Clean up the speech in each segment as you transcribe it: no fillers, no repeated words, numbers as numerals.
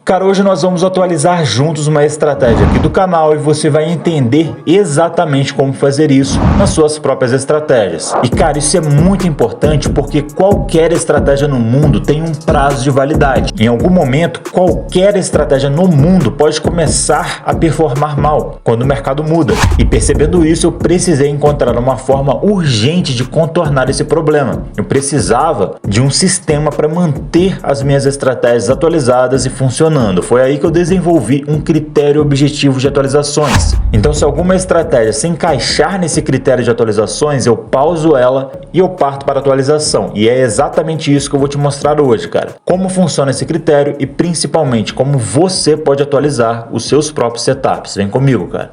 Cara, hoje nós vamos atualizar juntos uma estratégia aqui do canal e você vai entender exatamente como fazer isso nas suas próprias estratégias. E cara, isso é muito importante porque qualquer estratégia no mundo tem um prazo de validade. Em algum momento, qualquer estratégia no mundo pode começar a performar mal quando o mercado muda. E percebendo isso, eu precisei encontrar uma forma urgente de contornar esse problema. Eu precisava de um sistema para manter as minhas estratégias atualizadas e funcionando. Foi aí que eu desenvolvi um critério objetivo de atualizações. Então, se alguma estratégia se encaixar nesse critério de atualizações, eu pauso ela e eu parto para a atualização. E é exatamente isso que eu vou te mostrar hoje, cara. Como funciona esse critério e principalmente como você pode atualizar os seus próprios setups. Vem comigo, cara.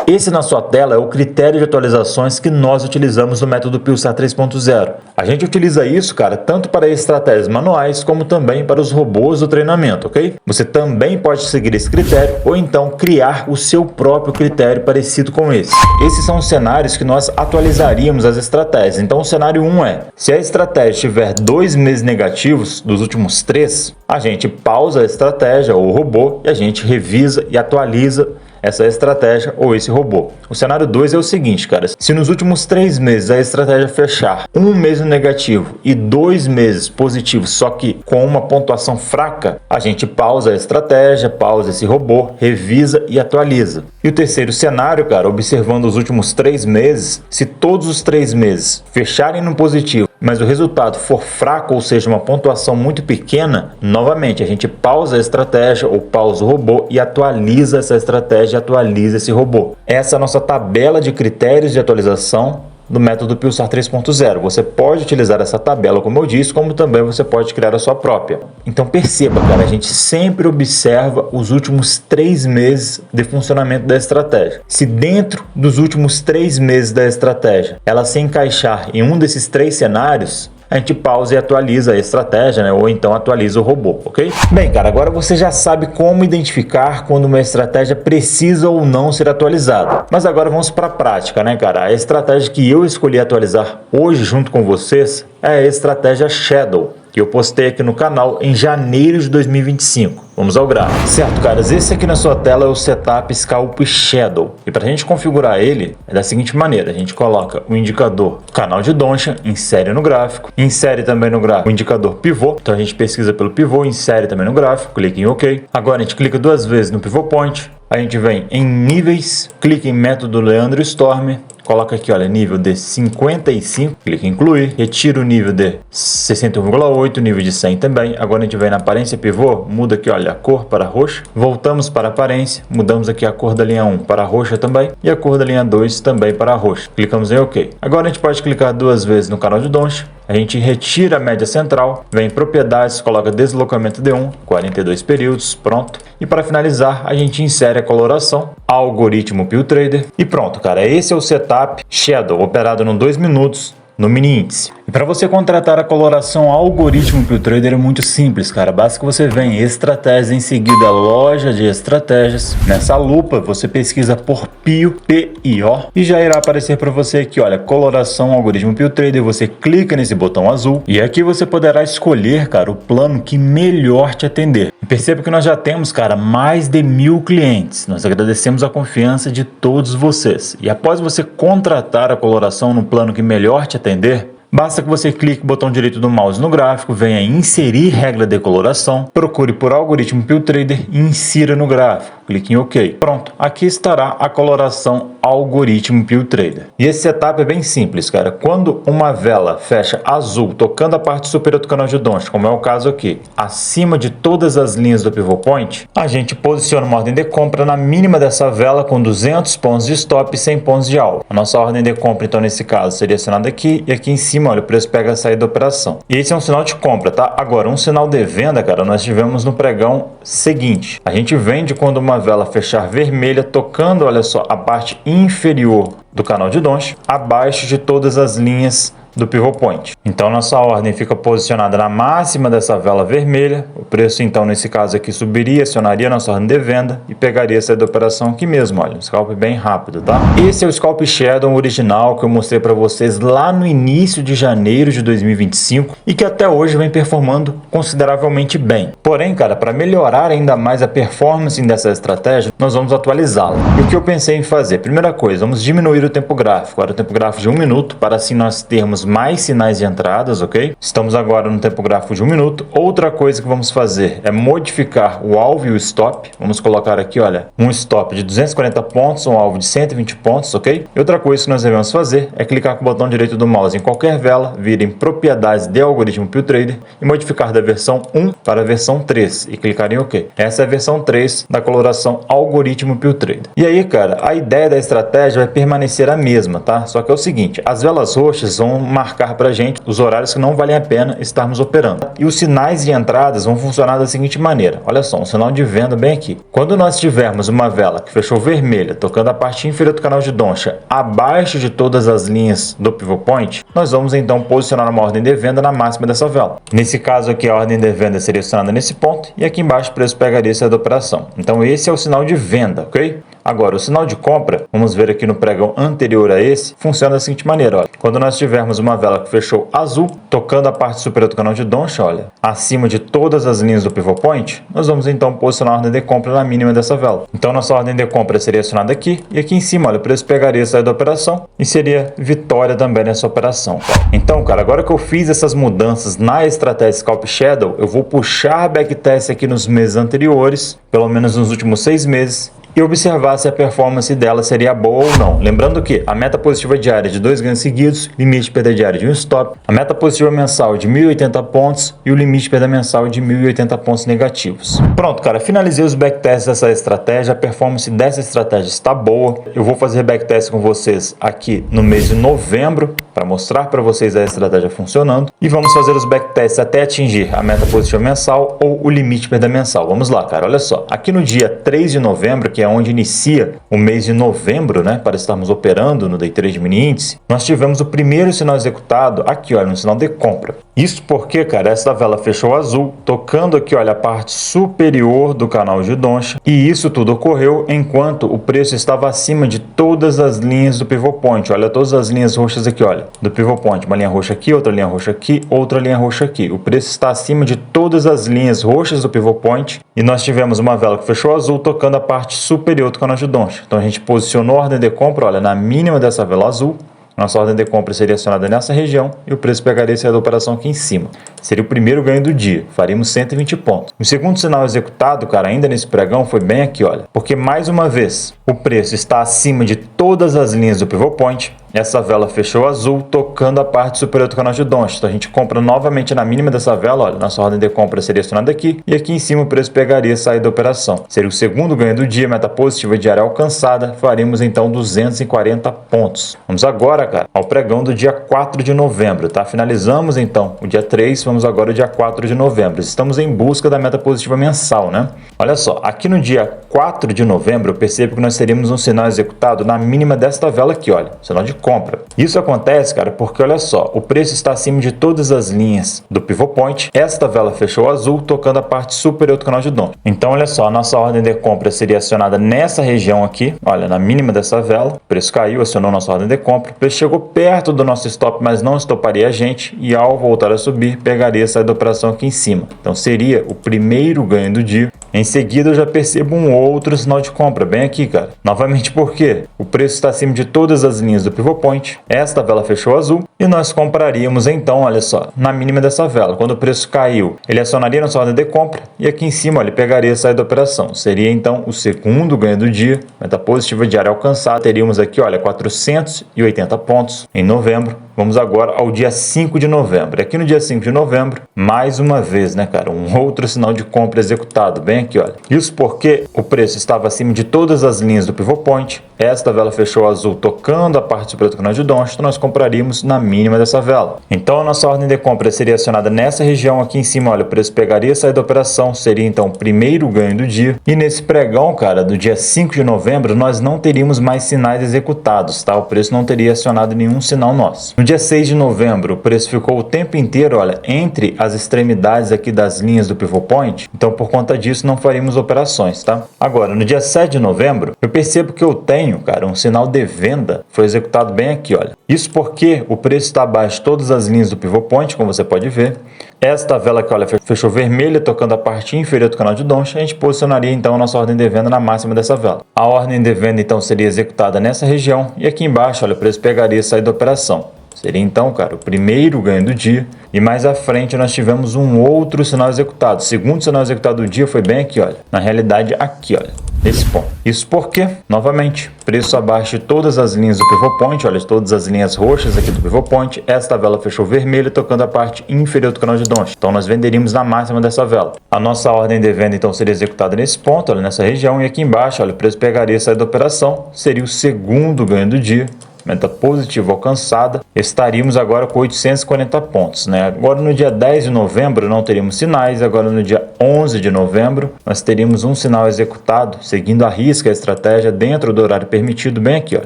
Esse na sua tela é o critério de atualizações que nós utilizamos no método Pulsar 3.0. A gente utiliza isso, cara, tanto para estratégias manuais como também para os robôs do treinamento, ok? Você também pode seguir esse critério ou então criar o seu próprio critério parecido com esse. Esses são os cenários que nós atualizaríamos as estratégias. Então o cenário 1 é, se a estratégia tiver 2 meses negativos dos últimos 3, a gente pausa a estratégia ou o robô e a gente revisa e atualiza essa estratégia ou esse robô. O cenário 2 é o seguinte, cara. Se nos últimos 3 meses a estratégia fechar 1 mês no negativo e 2 meses positivos, só que com uma pontuação fraca, a gente pausa a estratégia, pausa esse robô, revisa e atualiza. E o terceiro cenário, cara, observando os últimos 3 meses, se todos os 3 meses fecharem no positivo, mas o resultado for fraco, ou seja, uma pontuação muito pequena, novamente a gente pausa a estratégia ou pausa o robô e atualiza essa estratégia, atualiza esse robô. Essa é a nossa tabela de critérios de atualização do método Pulsar 3.0. Você pode utilizar essa tabela, como eu disse, como também você pode criar a sua própria. Então perceba, cara, a gente sempre observa os últimos 3 meses de funcionamento da estratégia. Se dentro dos últimos 3 meses da estratégia ela se encaixar em um desses 3 cenários, a gente pausa e atualiza a estratégia, né? Ou então atualiza o robô, ok? Bem, cara, agora você já sabe como identificar quando uma estratégia precisa ou não ser atualizada. Mas agora vamos para a prática, né, cara? A estratégia que eu escolhi atualizar hoje junto com vocês é a estratégia Shadow, que eu postei aqui no canal em janeiro de 2025. Vamos ao gráfico. Certo, caras, esse aqui na sua tela é o setup Scalp Shadow. E para a gente configurar ele, é da seguinte maneira. A gente coloca o indicador canal de Donsha, insere no gráfico. Insere também no gráfico o indicador pivô. Então a gente pesquisa pelo pivô, insere também no gráfico, clica em OK. Agora a gente clica 2 vezes no pivô point. A gente vem em níveis, clica em método Leandro Storm. Coloca aqui, olha, nível de 55, clica em incluir, retira o nível de 61,8, nível de 100 também. Agora a gente vem na aparência pivô, muda aqui, olha, a cor para roxa. Voltamos para a aparência, mudamos aqui a cor da linha 1 para roxa também e a cor da linha 2 também para roxa. Clicamos em OK. Agora a gente pode clicar 2 vezes no canal de Donsha. A gente retira a média central, vem em propriedades, coloca deslocamento de 1, 42 períodos, pronto. E para finalizar, a gente insere a coloração, algoritmo PillTrader e pronto, cara. Esse é o setup Shadow, operado em 2 minutos no mini índice. E para você contratar a coloração algoritmo PillTrader é muito simples, cara. Basta que você vem em estratégias, em seguida loja de estratégias. Nessa lupa você pesquisa por Pio, P-I-O, e já irá aparecer para você aqui, olha, coloração algoritmo PillTrader. Você clica nesse botão azul e aqui você poderá escolher, cara, o plano que melhor te atender. E perceba que nós já temos, cara, mais de 1000 clientes. Nós agradecemos a confiança de todos vocês. E após você contratar a coloração no plano que melhor te atender, basta que você clique o botão direito do mouse no gráfico, venha em inserir regra de coloração, procure por algoritmo PillTrader e insira no gráfico. Clique em OK. Pronto, aqui estará a coloração algoritmo PillTrader. E esse setup é bem simples, cara. Quando uma vela fecha azul, tocando a parte superior do canal de Donsha, como é o caso aqui, acima de todas as linhas do pivô point, a gente posiciona uma ordem de compra na mínima dessa vela com 200 pontos de stop e 100 pontos de alvo. A nossa ordem de compra, então, nesse caso, seria assinada aqui e aqui em cima, olha, o preço pega a saída da operação. E esse é um sinal de compra, tá? Agora, um sinal de venda, cara, nós tivemos no pregão seguinte. A gente vende quando uma vela fechar vermelha, tocando, olha só, a parte inferior do canal de Donsha, abaixo de todas as linhas do pivot point. Então nossa ordem fica posicionada na máxima dessa vela vermelha, o preço então nesse caso aqui subiria, acionaria nossa ordem de venda e pegaria essa da operação aqui mesmo, olha, um scalp bem rápido, tá? Esse é o scalp shadow original que eu mostrei para vocês lá no início de janeiro de 2025 e que até hoje vem performando consideravelmente bem. Porém, cara, para melhorar ainda mais a performance dessa estratégia, nós vamos atualizá-la. E o que eu pensei em fazer? Primeira coisa, vamos diminuir o tempo gráfico, agora o tempo gráfico de 1 minuto, para assim nós termos mais sinais de entradas, ok? Estamos agora no tempo gráfico de 1 minuto. Outra coisa que vamos fazer é modificar o alvo e o stop. Vamos colocar aqui, olha, um stop de 240 pontos, um alvo de 120 pontos, ok? E outra coisa que nós devemos fazer é clicar com o botão direito do mouse em qualquer vela, vir em propriedades de algoritmo PillTrader e modificar da versão 1 para a versão 3 e clicar em OK. Essa é a versão 3 da coloração algoritmo PillTrader. E aí, cara, a ideia da estratégia vai permanecer a mesma, tá? Só que é o seguinte, as velas roxas vão marcar pra gente os horários que não valem a pena estarmos operando. E os sinais de entradas vão funcionar da seguinte maneira. Olha só, um sinal de venda bem aqui. Quando nós tivermos uma vela que fechou vermelha, tocando a parte inferior do canal de Doncha abaixo de todas as linhas do pivot point, nós vamos então posicionar uma ordem de venda na máxima dessa vela. Nesse caso aqui, a ordem de venda seria acionada nesse ponto e aqui embaixo o preço pegaria essa da operação. Então esse é o sinal de venda, ok? Agora, o sinal de compra, vamos ver aqui no pregão anterior a esse, funciona da seguinte maneira, olha. Quando nós tivermos uma vela que fechou azul, tocando a parte superior do canal de Doncha, olha, acima de todas as linhas do pivot point, nós vamos então posicionar a ordem de compra na mínima dessa vela. Então, nossa ordem de compra seria acionada aqui, e aqui em cima, olha, o preço pegaria a saída da operação e seria vitória também nessa operação. Então, cara, agora que eu fiz essas mudanças na estratégia Scalp Shadow, eu vou puxar a backtest aqui nos meses anteriores, pelo menos nos últimos 6 meses, e observar se a performance dela seria boa ou não. Lembrando que a meta positiva diária de 2 ganhos seguidos, limite de perda diária de 1 stop, a meta positiva mensal de 1.080 pontos e o limite de perda mensal de 1.080 pontos negativos. Pronto, cara, finalizei os backtests dessa estratégia, a performance dessa estratégia está boa. Eu vou fazer backtest com vocês aqui no mês de novembro, para mostrar para vocês a estratégia funcionando. E vamos fazer os backtests até atingir a meta positiva mensal ou o limite de perda mensal. Vamos lá, cara, olha só. Aqui no dia 3 de novembro, que é onde inicia o mês de novembro, né, para estarmos operando no Day Trade Mini Índice, nós tivemos o primeiro sinal executado aqui, olha, no sinal de compra. Isso porque, cara, essa vela fechou azul, tocando aqui, olha, a parte superior do canal de Doncha, e isso tudo ocorreu enquanto o preço estava acima de todas as linhas do pivot point. Olha, todas as linhas roxas aqui, olha, do pivot point, uma linha roxa aqui, outra linha roxa aqui, outra linha roxa aqui. O preço está acima de todas as linhas roxas do pivot point e nós tivemos uma vela que fechou azul tocando a parte superior do canal de Doncha. Então a gente posicionou a ordem de compra, olha, na mínima dessa vela azul. Nossa ordem de compra seria acionada nessa região e o preço pegaria essa da operação aqui em cima. Seria o primeiro ganho do dia, faríamos 120 pontos. O segundo sinal executado, cara, ainda nesse pregão, foi bem aqui, olha. Porque mais uma vez, o preço está acima de todas as linhas do pivot point. Essa vela fechou azul, tocando a parte superior do canal de Doncha. Então a gente compra novamente na mínima dessa vela, olha, nossa ordem de compra seria acionada aqui, e aqui em cima o preço pegaria a saída da operação. Seria o segundo ganho do dia, meta positiva diária alcançada, faríamos então 240 pontos. Vamos agora, cara, ao pregão do dia 4 de novembro, tá? Finalizamos então o dia 3, vamos agora ao dia 4 de novembro. Estamos em busca da meta positiva mensal, né? Olha só, aqui no dia 4 de novembro, eu percebo que nós teríamos um sinal executado na mínima desta vela aqui, olha, sinal de compra. Isso acontece, cara, porque olha só, o preço está acima de todas as linhas do pivot point. Esta vela fechou azul, tocando a parte superior do canal de Doncha. Então, olha só, a nossa ordem de compra seria acionada nessa região aqui, olha, na mínima dessa vela. O preço caiu, acionou nossa ordem de compra. O preço chegou perto do nosso stop, mas não estoparia a gente e ao voltar a subir, pegaria a saída da operação aqui em cima. Então, seria o primeiro ganho do dia. Em seguida, eu já percebo um outro sinal de compra, bem aqui, cara. Novamente, por quê? O preço está acima de todas as linhas do pivot point. Esta vela fechou azul e nós compraríamos então, olha só, na mínima dessa vela. Quando o preço caiu, ele acionaria nossa ordem de compra e aqui em cima, olha, ele pegaria a saída da operação. Seria então o segundo ganho do dia, meta positiva diária alcançada. Teríamos aqui, olha, 480 pontos em novembro. Vamos agora ao dia 5 de novembro. Aqui no dia 5 de novembro, novembro, mais uma vez, né, cara, um outro sinal de compra executado, bem aqui, olha. Isso porque o preço estava acima de todas as linhas do pivot point, esta vela fechou azul tocando a parte superior do canal de Donchian, então nós compraríamos na mínima dessa vela. Então a nossa ordem de compra seria acionada nessa região aqui em cima, olha, o preço pegaria a saída da operação, seria então o primeiro ganho do dia, e nesse pregão, cara, do dia 5 de novembro, nós não teríamos mais sinais executados, tá? O preço não teria acionado nenhum sinal nosso. No dia 6 de novembro, o preço ficou o tempo inteiro, olha, entre as extremidades aqui das linhas do pivot point, então por conta disso não faríamos operações, tá? Agora, no dia 7 de novembro, eu percebo que eu tenho, cara, um sinal de venda, foi executado bem aqui, olha. Isso porque o preço está abaixo de todas as linhas do pivot point, como você pode ver. Esta vela aqui, olha, fechou vermelha, tocando a parte inferior do canal de Donchian, a gente posicionaria então a nossa ordem de venda na máxima dessa vela. A ordem de venda então seria executada nessa região e aqui embaixo, olha, o preço pegaria a saída da operação. Seria então, cara, o primeiro ganho do dia. E mais à frente nós tivemos um outro sinal executado. O segundo sinal executado do dia foi bem aqui, olha. Na realidade, aqui, olha. Nesse ponto. Isso porque, novamente, preço abaixo de todas as linhas do pivot point, olha, todas as linhas roxas aqui do pivot point. Esta vela fechou vermelha, tocando a parte inferior do canal de Donchian. Então nós venderíamos na máxima dessa vela. A nossa ordem de venda então seria executada nesse ponto, olha, nessa região. E aqui embaixo, olha, o preço pegaria a saída da operação. Seria o segundo ganho do dia. Meta positiva alcançada, estaríamos agora com 840 pontos, né? Agora no dia 10 de novembro não teríamos sinais, agora no dia 11 de novembro nós teríamos um sinal executado, seguindo a risca a estratégia dentro do horário permitido, bem aqui, ó.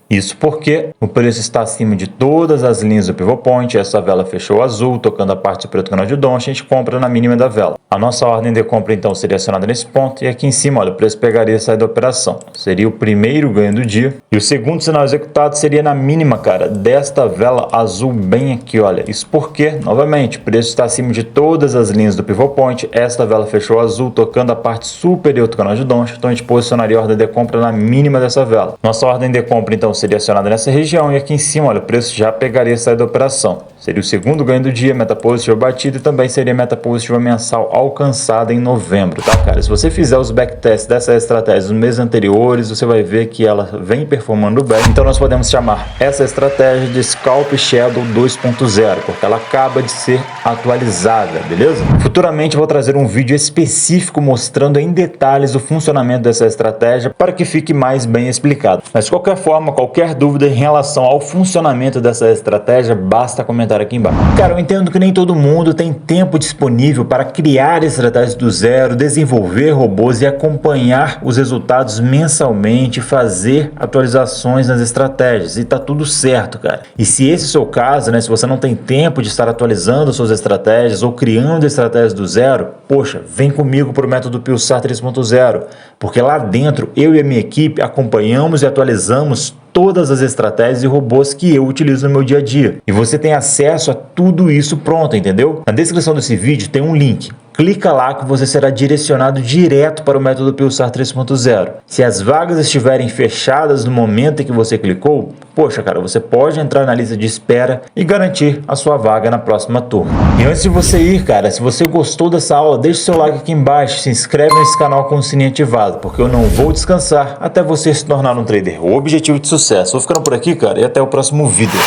Isso porque o preço está acima de todas as linhas do pivot point, essa vela fechou azul, tocando a parte superior do canal de Donchian, a gente compra na mínima da vela. A nossa ordem de compra então seria acionada nesse ponto, e aqui em cima, olha, o preço pegaria a saída da operação. Seria o primeiro ganho do dia, e o segundo sinal executado seria na mínima, cara, desta vela azul bem aqui, olha. Isso porque, novamente, o preço está acima de todas as linhas do pivot point, esta vela fechou azul, tocando a parte superior do canal de Donchian, então a gente posicionaria a ordem de compra na mínima dessa vela. Nossa ordem de compra então seria acionada nessa região, e aqui em cima, olha, o preço já pegaria a saída da operação. Seria o segundo ganho do dia, meta positiva batida, e também seria meta positiva mensal alcançada em novembro, tá, cara? Se você fizer os backtests dessas estratégias nos meses anteriores, você vai ver que ela vem performando bem. Então nós podemos chamar essa estratégia de Scalp Shadow 2.0, porque ela acaba de ser atualizada, beleza? Futuramente eu vou trazer um vídeo específico mostrando em detalhes o funcionamento dessa estratégia para que fique mais bem explicado. Mas de qualquer forma, qualquer dúvida em relação ao funcionamento dessa estratégia, basta comentar aqui embaixo. Cara, eu entendo que nem todo mundo tem tempo disponível para criar estratégias do zero, desenvolver robôs e acompanhar os resultados mensalmente, fazer atualizações nas estratégias, e tá tudo certo, cara. E se esse é o seu caso, né, se você não tem tempo de estar atualizando suas estratégias ou criando estratégias do zero, poxa, vem comigo para o método Pulsar 3.0, porque lá dentro eu e a minha equipe acompanhamos e atualizamos todas as estratégias e robôs que eu utilizo no meu dia a dia. E você tem acesso a tudo isso pronto, entendeu? Na descrição desse vídeo tem um link. Clica lá que você será direcionado direto para o método Pulsar 3.0. Se as vagas estiverem fechadas no momento em que você clicou, poxa, cara, você pode entrar na lista de espera e garantir a sua vaga na próxima turma. E antes de você ir, cara, se você gostou dessa aula, deixa o seu like aqui embaixo, se inscreve nesse canal com o sininho ativado, porque eu não vou descansar até você se tornar um trader. O objetivo de sucesso. Vou ficando por aqui, cara, e até o próximo vídeo.